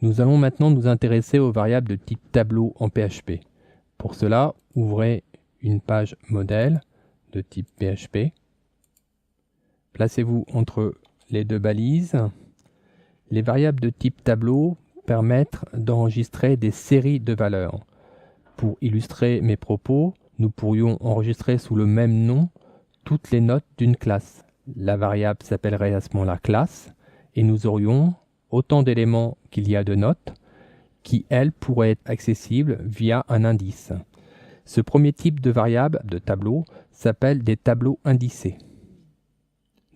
Nous allons maintenant nous intéresser aux variables de type tableau en PHP. Pour cela, ouvrez une page modèle de type PHP. Placez-vous entre les deux balises. Les variables de type tableau permettent d'enregistrer des séries de valeurs. Pour illustrer mes propos, nous pourrions enregistrer sous le même nom toutes les notes d'une classe. La variable s'appellerait à ce moment-là classe et nous aurions autant d'éléments qu'il y a de notes qui, elles, pourraient être accessibles via un indice. Ce premier type de variable de tableau s'appelle des tableaux indicés.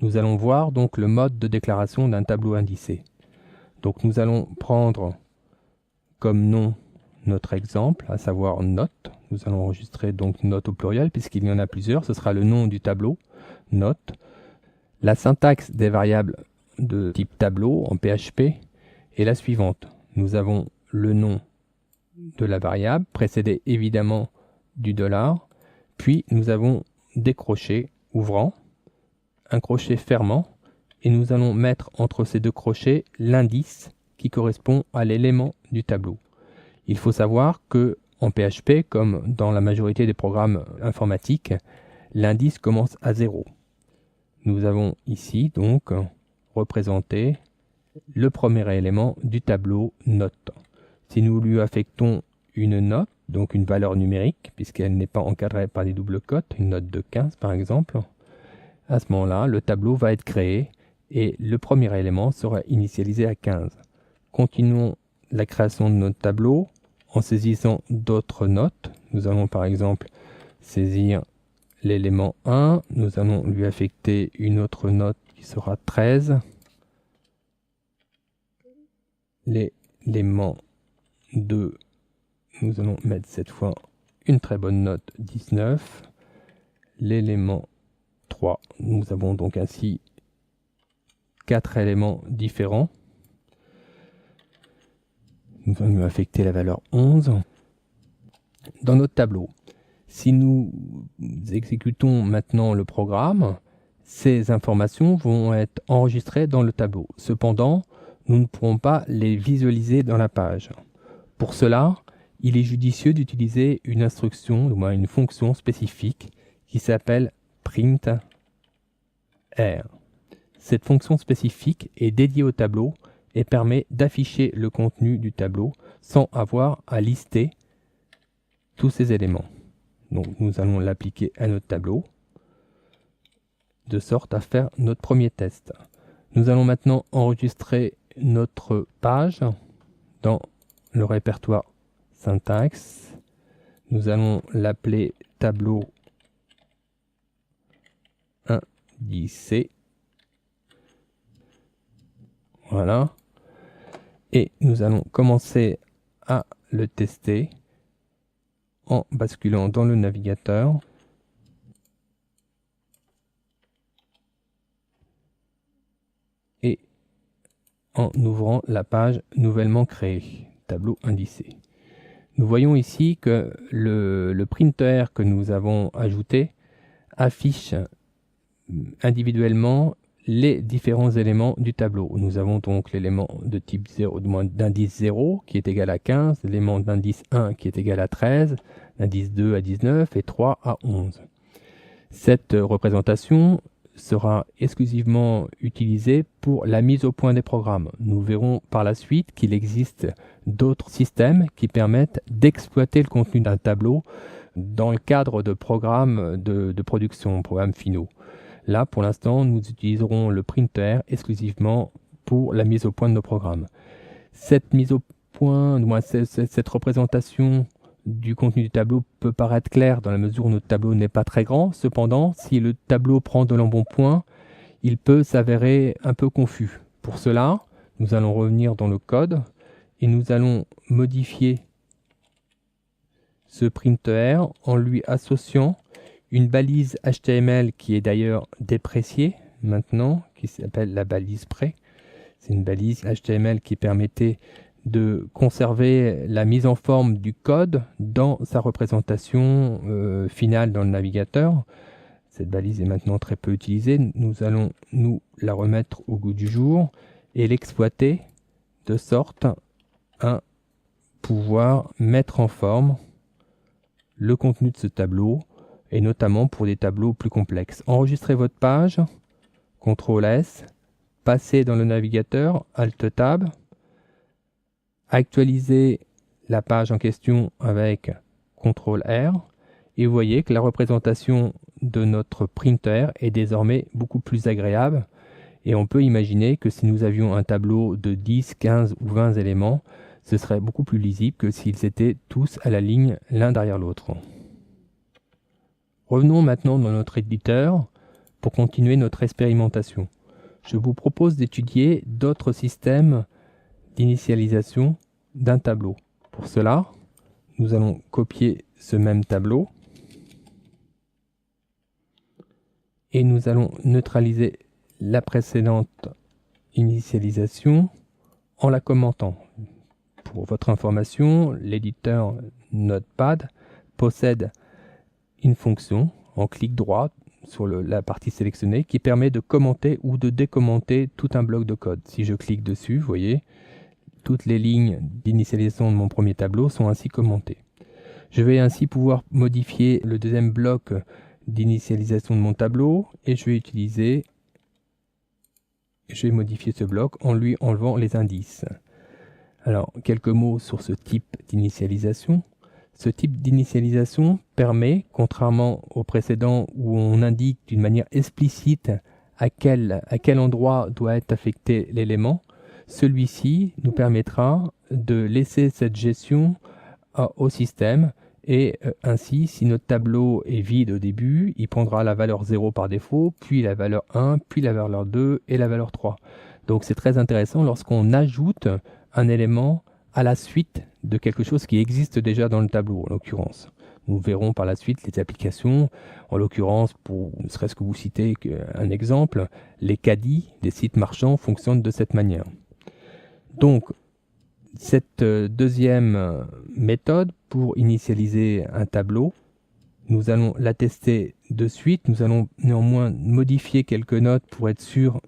Nous allons voir donc le mode de déclaration d'un tableau indicé. Donc nous allons prendre comme nom notre exemple, à savoir note. Nous allons enregistrer donc note au pluriel puisqu'il y en a plusieurs. Ce sera le nom du tableau, note. La syntaxe des variables de type tableau en PHP est la suivante. Nous avons le nom de la variable, précédé évidemment du $, puis nous avons des crochets ouvrants, un crochet fermant, et nous allons mettre entre ces deux crochets l'indice qui correspond à l'élément du tableau. Il faut savoir que en PHP, comme dans la majorité des programmes informatiques, l'indice commence à 0. Nous avons ici donc représenté le premier élément du tableau note. Si nous lui affectons une note, donc une valeur numérique, puisqu'elle n'est pas encadrée par des doubles cotes, une note de 15 par exemple, à ce moment-là, le tableau va être créé et le premier élément sera initialisé à 15. Continuons la création de notre tableau en saisissant d'autres notes. Nous allons par exemple saisir l'élément 1, nous allons lui affecter une autre note qui sera 13. L'élément 2, nous allons mettre cette fois une très bonne note 19. L'élément 3, nous avons donc ainsi 4 éléments différents. Nous allons lui affecter la valeur 11. Dans notre tableau, si nous exécutons maintenant le programme, ces informations vont être enregistrées dans le tableau. Cependant, nous ne pourrons pas les visualiser dans la page. Pour cela, il est judicieux d'utiliser une instruction, ou moins une fonction spécifique qui s'appelle print_r. Cette fonction spécifique est dédiée au tableau et permet d'afficher le contenu du tableau sans avoir à lister tous ces éléments. Donc nous allons l'appliquer à notre tableau de sorte à faire notre premier test. Nous allons maintenant enregistrer notre page dans le répertoire syntaxe. Nous allons l'appeler tableau indicé. Voilà. Et nous allons commencer à le tester en basculant dans le navigateur. Et en ouvrant la page nouvellement créée, tableau indicé. Nous voyons ici que le printer que nous avons ajouté affiche individuellement les différents éléments du tableau. Nous avons donc l'élément de type 0, d'indice 0 qui est égal à 15, l'élément d'indice 1 qui est égal à 13, l'indice 2 à 19 et 3 à 11. Cette représentation sera exclusivement utilisée pour la mise au point des programmes. Nous verrons par la suite qu'il existe d'autres systèmes qui permettent d'exploiter le contenu d'un tableau dans le cadre de programmes de production, programmes finaux. Là, pour l'instant, nous utiliserons le printer exclusivement pour la mise au point de nos programmes. Cette mise au point, cette représentation du contenu du tableau peut paraître claire dans la mesure où notre tableau n'est pas très grand. Cependant, si le tableau prend de l'embonpoint, il peut s'avérer un peu confus. Pour cela, nous allons revenir dans le code et nous allons modifier ce printer en lui associant une balise HTML qui est d'ailleurs dépréciée maintenant, qui s'appelle la balise pré. C'est une balise HTML qui permettait de conserver la mise en forme du code dans sa représentation finale dans le navigateur. Cette balise est maintenant très peu utilisée. Nous allons nous la remettre au goût du jour et l'exploiter de sorte à pouvoir mettre en forme le contenu de ce tableau, et notamment pour des tableaux plus complexes. Enregistrez votre page, CTRL S, passez dans le navigateur, Alt Tab, actualisez la page en question avec CTRL R, et vous voyez que la représentation de notre printer est désormais beaucoup plus agréable, et on peut imaginer que si nous avions un tableau de 10, 15 ou 20 éléments, ce serait beaucoup plus lisible que s'ils étaient tous à la ligne l'un derrière l'autre. Revenons maintenant dans notre éditeur pour continuer notre expérimentation. Je vous propose d'étudier d'autres systèmes d'initialisation d'un tableau. Pour cela, nous allons copier ce même tableau et nous allons neutraliser la précédente initialisation en la commentant. Pour votre information, l'éditeur Notepad possède une fonction en clic droit sur la partie sélectionnée qui permet de commenter ou de décommenter tout un bloc de code. Si je clique dessus, vous voyez, toutes les lignes d'initialisation de mon premier tableau sont ainsi commentées. Je vais ainsi pouvoir modifier le deuxième bloc d'initialisation de mon tableau et je vais modifier ce bloc en lui enlevant les indices. Alors, quelques mots sur ce type d'initialisation. Ce type d'initialisation permet, contrairement au précédent où on indique d'une manière explicite à quel endroit doit être affecté l'élément, celui-ci nous permettra de laisser cette gestion au système et ainsi, si notre tableau est vide au début, il prendra la valeur 0 par défaut, puis la valeur 1, puis la valeur 2 et la valeur 3. Donc c'est très intéressant lorsqu'on ajoute un élément à la suite de quelque chose qui existe déjà dans le tableau, en l'occurrence. Nous verrons par la suite les applications. En l'occurrence, pour ne serait-ce que vous citer un exemple, les caddies des sites marchands fonctionnent de cette manière. Donc, cette deuxième méthode pour initialiser un tableau, nous allons la tester de suite. Nous allons néanmoins modifier quelques notes pour être sûr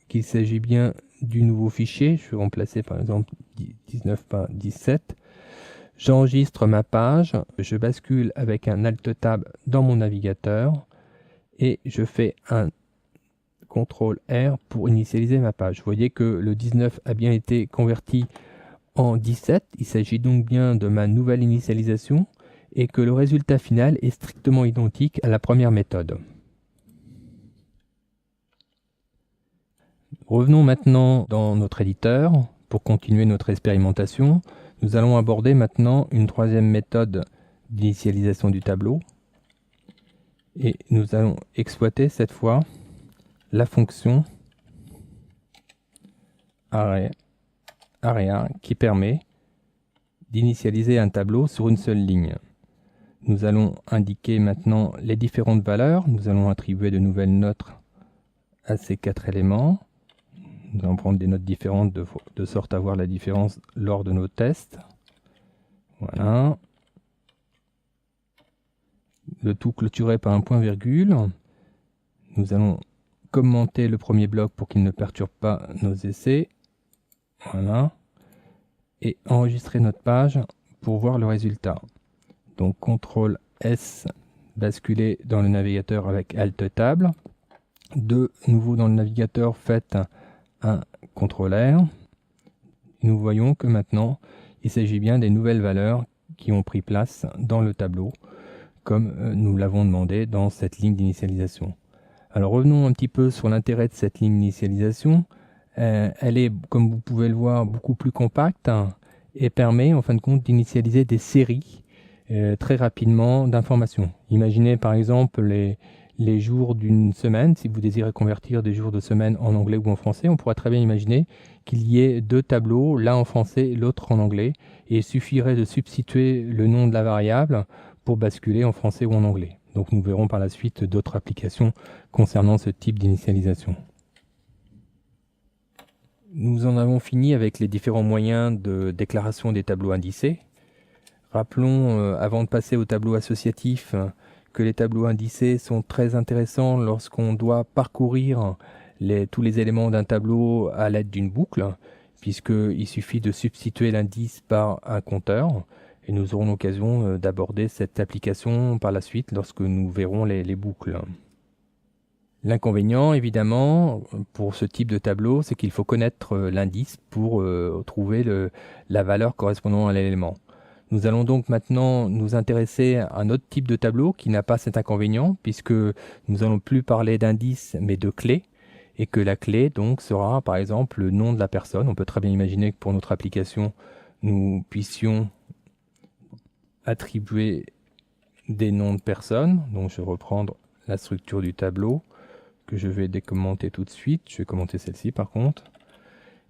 qu'il s'agit bien du nouveau fichier. Je vais remplacer par exemple 19 par 17. J'enregistre ma page, je bascule avec un Alt Tab dans mon navigateur et je fais un CTRL R pour initialiser ma page. Vous voyez que le 19 a bien été converti en 17. Il s'agit donc bien de ma nouvelle initialisation et que le résultat final est strictement identique à la première méthode. Revenons maintenant dans notre éditeur pour continuer notre expérimentation. Nous allons aborder maintenant une troisième méthode d'initialisation du tableau et nous allons exploiter cette fois la fonction area qui permet d'initialiser un tableau sur une seule ligne. Nous allons indiquer maintenant les différentes valeurs. Nous allons attribuer de nouvelles notes à ces 4 éléments. Nous allons prendre des notes différentes de sorte à voir la différence lors de nos tests. Voilà. Le tout clôturé par un point-virgule. Nous allons commenter le premier bloc pour qu'il ne perturbe pas nos essais. Voilà. Et enregistrer notre page pour voir le résultat. Donc CTRL S, basculer dans le navigateur avec Alt Tab. De nouveau dans le navigateur, faites un CTRL R. Nous voyons que maintenant, il s'agit bien des nouvelles valeurs qui ont pris place dans le tableau, comme nous l'avons demandé dans cette ligne d'initialisation. Alors revenons un petit peu sur l'intérêt de cette ligne d'initialisation. Elle est, comme vous pouvez le voir, beaucoup plus compacte et permet en fin de compte d'initialiser des séries très rapidement d'informations. Imaginez par exemple les jours d'une semaine. Si vous désirez convertir des jours de semaine en anglais ou en français, on pourra très bien imaginer qu'il y ait 2 tableaux, l'un en français et l'autre en anglais, et il suffirait de substituer le nom de la variable pour basculer en français ou en anglais. Donc nous verrons par la suite d'autres applications concernant ce type d'initialisation. Nous en avons fini avec les différents moyens de déclaration des tableaux indicés. Rappelons, avant de passer au tableau associatif, que les tableaux indicés sont très intéressants lorsqu'on doit parcourir tous les éléments d'un tableau à l'aide d'une boucle. puisqu'il suffit de substituer l'indice par un compteur, et nous aurons l'occasion d'aborder cette application par la suite lorsque nous verrons les boucles. L'inconvénient, évidemment, pour ce type de tableau, c'est qu'il faut connaître l'indice pour trouver la valeur correspondant à l'élément. Nous allons donc maintenant nous intéresser à un autre type de tableau qui n'a pas cet inconvénient, puisque nous n'allons plus parler d'indice mais de clé, et que la clé donc sera par exemple le nom de la personne. On peut très bien imaginer que pour notre application, nous puissions attribuer des noms de personnes. Donc je vais reprendre la structure du tableau que je vais décommenter tout de suite. Je vais commenter celle-ci par contre.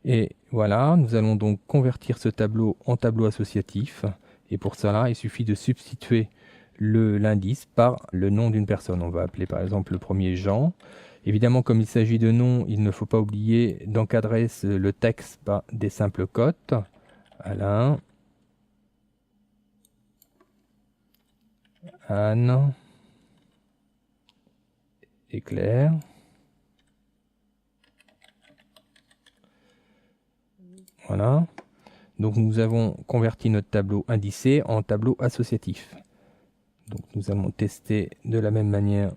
Et voilà, nous allons donc convertir ce tableau en tableau associatif. Et pour cela, il suffit de substituer l'indice par le nom d'une personne. On va appeler par exemple le premier Jean. Évidemment, comme il s'agit de noms, il ne faut pas oublier d'encadrer le texte par des simples cotes. Alain, Anne et Claire. Voilà. Donc nous avons converti notre tableau indicé en tableau associatif. Donc nous allons tester de la même manière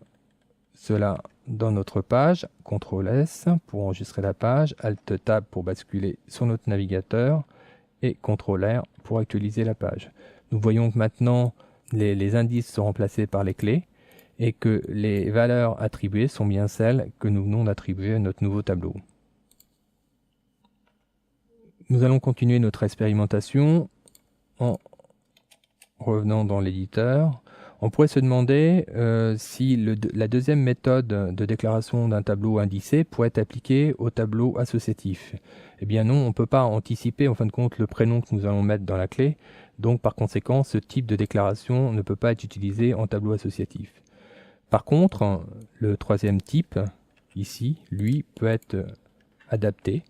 cela dans notre page. CTRL S pour enregistrer la page, Alt Tab pour basculer sur notre navigateur et CTRL R pour actualiser la page. Nous voyons que maintenant les indices sont remplacés par les clés et que les valeurs attribuées sont bien celles que nous venons d'attribuer à notre nouveau tableau. Nous allons continuer notre expérimentation en revenant dans l'éditeur. On pourrait se demander si la deuxième méthode de déclaration d'un tableau indicé pourrait être appliquée au tableau associatif. Eh bien non, on ne peut pas anticiper en fin de compte le prénom que nous allons mettre dans la clé. Donc par conséquent, ce type de déclaration ne peut pas être utilisé en tableau associatif. Par contre, le troisième type, ici, lui, peut être adapté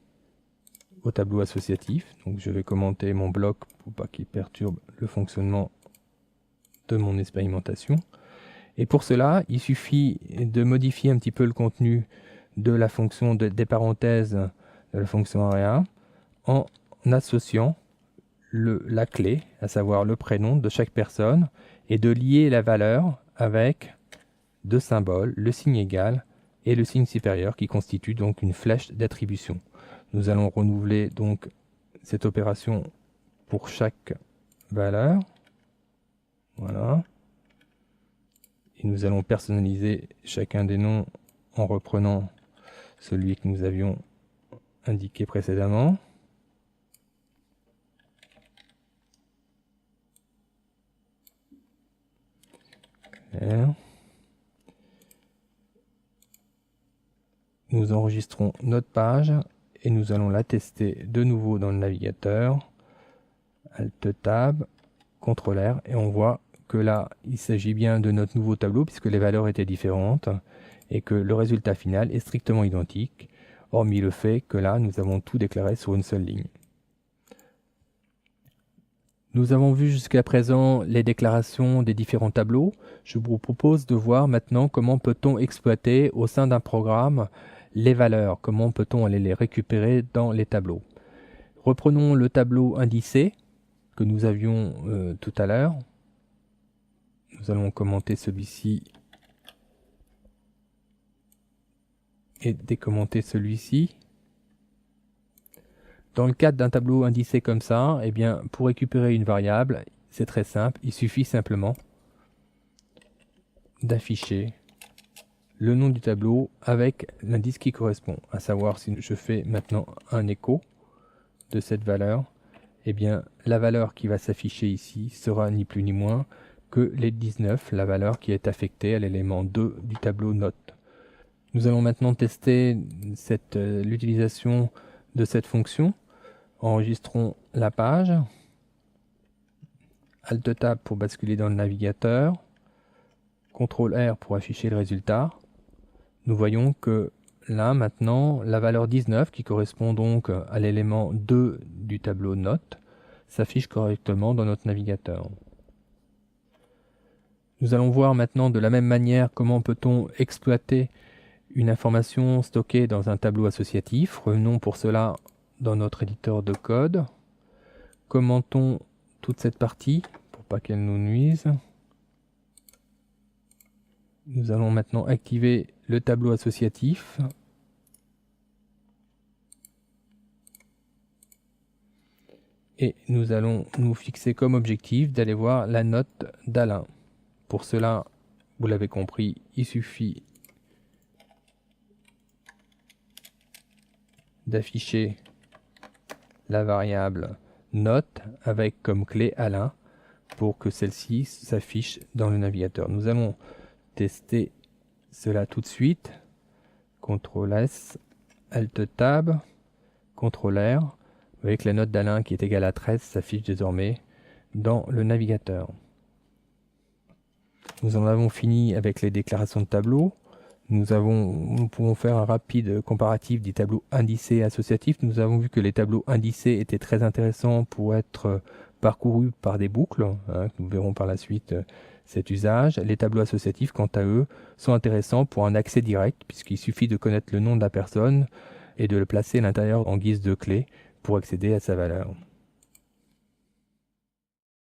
au tableau associatif. Donc je vais commenter mon bloc pour pas qu'il perturbe le fonctionnement de mon expérimentation. Et pour cela, il suffit de modifier un petit peu le contenu de la fonction des parenthèses de la fonction area en associant la clé, à savoir le prénom de chaque personne, et de lier la valeur avec deux symboles, le signe égal et le signe supérieur, qui constitue donc une flèche d'attribution. Nous allons renouveler donc cette opération pour chaque valeur. Voilà. Et nous allons personnaliser chacun des noms en reprenant celui que nous avions indiqué précédemment. Claire. Nous enregistrons notre page et nous allons la tester de nouveau dans le navigateur. Alt Tab, CTRL R, et on voit que là, il s'agit bien de notre nouveau tableau puisque les valeurs étaient différentes et que le résultat final est strictement identique, hormis le fait que là, nous avons tout déclaré sur une seule ligne. Nous avons vu jusqu'à présent les déclarations des différents tableaux. Je vous propose de voir maintenant comment peut-on exploiter au sein d'un programme les valeurs, comment peut-on aller les récupérer dans les tableaux. Reprenons le tableau indicé que nous avions tout à l'heure. Nous allons commenter celui-ci et décommenter celui-ci. Dans le cadre d'un tableau indicé comme ça, eh bien, pour récupérer une variable, c'est très simple. Il suffit simplement d'afficher le nom du tableau avec l'indice qui correspond. À savoir, si je fais maintenant un écho de cette valeur, eh bien, la valeur qui va s'afficher ici sera ni plus ni moins que les 19, la valeur qui est affectée à l'élément 2 du tableau note. Nous allons maintenant tester l'utilisation de cette fonction. Enregistrons la page. Alt Tab pour basculer dans le navigateur. CTRL R pour afficher le résultat. Nous voyons que là maintenant la valeur 19 qui correspond donc à l'élément 2 du tableau note s'affiche correctement dans notre navigateur. Nous allons voir maintenant de la même manière comment peut-on exploiter une information stockée dans un tableau associatif. Revenons pour cela dans notre éditeur de code. Commentons toute cette partie pour pas qu'elle nous nuise. Nous allons maintenant activer le tableau associatif. Et nous allons nous fixer comme objectif d'aller voir la note d'Alain. Pour cela, vous l'avez compris, il suffit d'afficher la variable note avec comme clé Alain pour que celle-ci s'affiche dans le navigateur. Nous allons tester cela tout de suite. CTRL S, Alt Tab, CTRL R. Vous voyez que la note d'Alain qui est égale à 13 s'affiche désormais dans le navigateur. Nous en avons fini avec les déclarations de tableau. Nous pouvons faire un rapide comparatif des tableaux indicés et associatifs. Nous avons vu que les tableaux indicés étaient très intéressants pour être parcourus par des boucles. Nous verrons par la suite cet usage. Les tableaux associatifs, quant à eux, sont intéressants pour un accès direct, puisqu'il suffit de connaître le nom de la personne et de le placer à l'intérieur en guise de clé pour accéder à sa valeur.